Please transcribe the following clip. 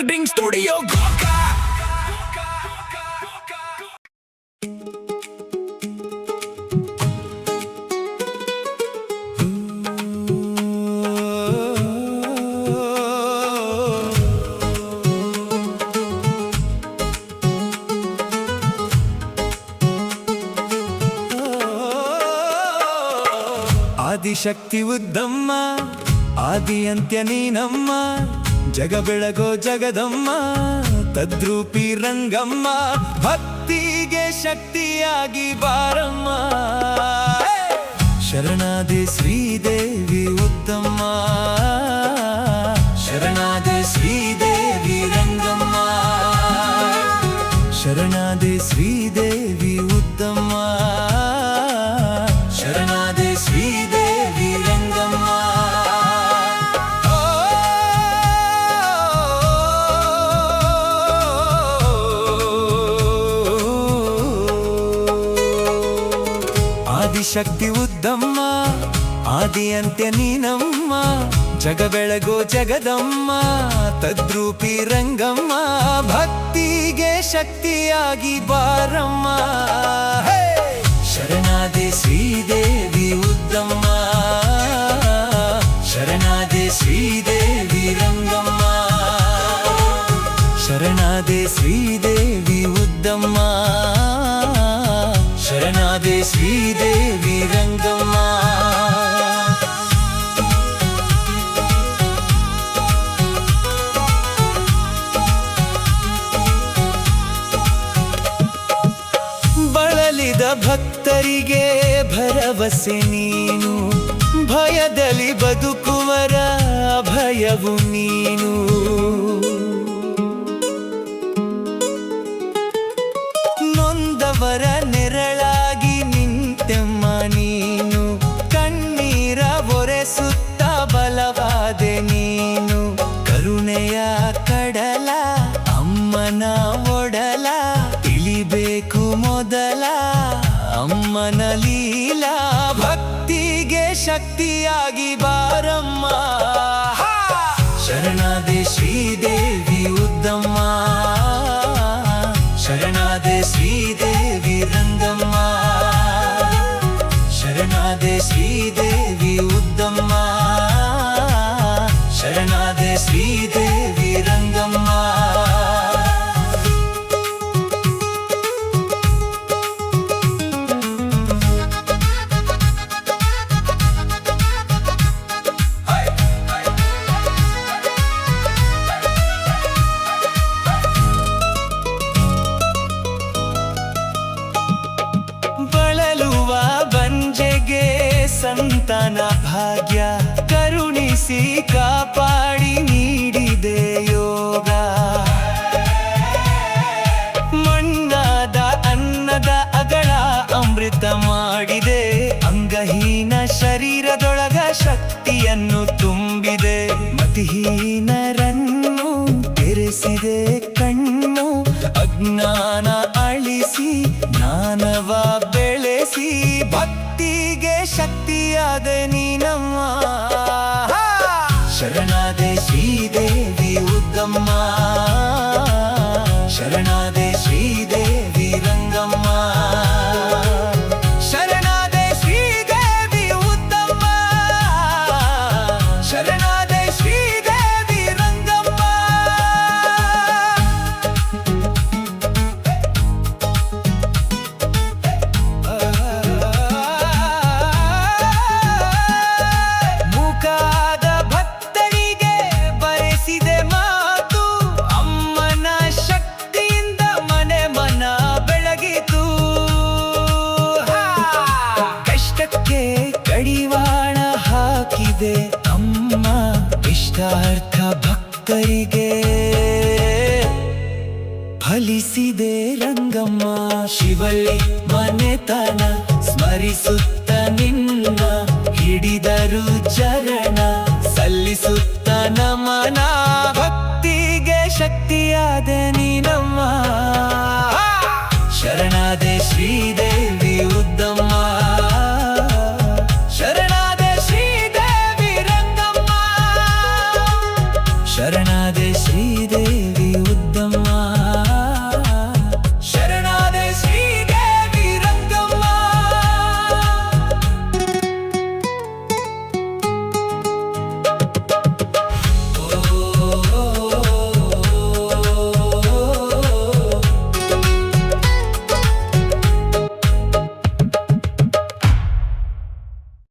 recording studio Adishakti ಉದ್ದಮ್ಮ ಆದಿ ಅಂತ್ಯ ನೀನಮ್ಮ ಜಗ ಬೆಳಗೋ ಜಗದಮ್ಮ ತದ್ರೂಪಿ ರಂಗಮ್ಮ ಭಕ್ತಿಗೆ ಶಕ್ತಿಯಾಗಿ ಬಾರಮ್ಮ ಶರಣಾದೆ ಶ್ರೀದೇವಿ ಉದ್ದಮ್ಮ ಶರಣಾದೆ ಶ್ರೀದೇವಿ ರಂಗಮ್ಮ ಶರಣಾದೆ ಶ್ರೀದೇವಿ ಉದ್ದಮ್ಮ ಶರಣಾದೆ ಶ್ರೀದೇವಿ ರಂಗಮ್ಮ ಆದಿಶಕ್ತಿ ಉದ್ದಮ್ಮ ಆದಿ ಅಂತ್ಯ ನೀನಮ್ಮ ಜಗ ಬೆಳಗೋ ಜಗದಮ್ಮ ತದ್ರೂಪಿ ರಂಗಮ್ಮ ಭಕ್ತಿಗೆ ಶಕ್ತಿಯಾಗಿ ಬಾರಮ್ಮ ಶರಣಾದೆ ಶ್ರೀದೇವಿ ಉದ್ದಮ್ಮ ಶರಣಾದೆ ಶ್ರೀದೇವಿ ರಂಗಮ್ಮ ಶರಣಾದೆ ಶ್ರೀದೇವಿ ಉದ್ದಮ್ಮ ಶರಣಾದೆ ಶ್ರೀದೇವಿ ರಂಗಮ್ಮ ಬಳಲಿದ ಭಕ್ತರಿಗೆ ಭರವಸೆ ನೀನು ಭಯದಲ್ಲಿ ಬದುಕುವರ ಅಭಯವು ನೀನು ನೊಂದವರ ನೆರಳಾಗಿ ನಿಂತೆಮ್ಮ ನೀನು ಕಣ್ಣೀರ ಒರೆಸುತ್ತ ಬಲವಾದೆ ನೀನು ಕರುಣೆಯ ಕಡಲ ಅಮ್ಮನ ಒಡಲ ತಿಳಿಬೇಕು ಮೊದಲ ಅಮ್ಮನ ಲೀಲಾ ಭಕ್ತಿಗೆ ಶಕ್ತಿಯಾಗಿ ಬಾರಮ್ಮ ಶರಣಾದೆ ಶ್ರೀದೇವಿ ಉದ್ದಮ್ಮ ಶರಣಾದೆ ಶ್ರೀದೇವಿ ರಂಗಮ್ಮ ಶರಣಾದೆ ಶ್ರೀದೇವಿ ಉದ್ದಮ್ಮ ಶರಣಾದೆ ಶ್ರೀದೇವಿ ರಂಗಮ್ಮ ಸಂತಾನ ಭಾಗ್ಯ ಕರುಣಿಸಿ ಕಾಪಾಡಿ ನೀಡಿದೆ ಯೋಗ ಮಣ್ಣಾದ ಅನ್ನದ ಅಗಳ ಅಮೃತ ಮಾಡಿದೆ ಅಂಗಹೀನ ಶರೀರದೊಳಗ ಶಕ್ತಿಯನ್ನು ತುಂಬಿದೆ ಮತಿಹೀನರನ್ನು ತೆರೆಸಿದೆ ಕಣ್ಣು ಅಜ್ಞಾನ ಅಳಿಸಿ ಜ್ಞಾನವ ಬೆಳೆಸಿ ಭಕ್ತಿಗೆ ಶಕ್ತಿಯಾದ ನೀನಮ್ಮ ಶರಣಾದೆ ಶ್ರೀದೇವಿ ಉದ್ದಮ್ಮ ಶರಣಾದೆ ಶ್ರೀದೇವಿ ರಂಗಮ್ಮ ಶರಣಾದೆ ಶ್ರೀದೇವಿ ಉದ್ದಮ್ಮ ಶರಣಾದೆ ಶ್ರೀದೇವಿ ರಂಗಮ್ಮ ಮುಖಾದ ಭಕ್ತರಿಗೆ ಬರೆಸಿದೆ ಮಾತು ಅಮ್ಮನ ಶಕ್ತಿಯಿಂದ ಮನೆ ಮನ ಬೆಳಗಿತು ಕಷ್ಟಕ್ಕೆ ಕಡಿವಾಣ ಹಾಕಿದೆ ಅಮ್ಮ ಇಷ್ಟಾರ್ಥ ಭಕ್ತರಿಗೆ ಫಲಿಸಿದೆ ರಂಗಮ್ಮ ಶಿವಳ್ಳಿ ಮನೆತನ ಸ್ಮರಿಸುತ್ತ ನಿನ್ನ ಹಿಡಿದರು ಚರಣ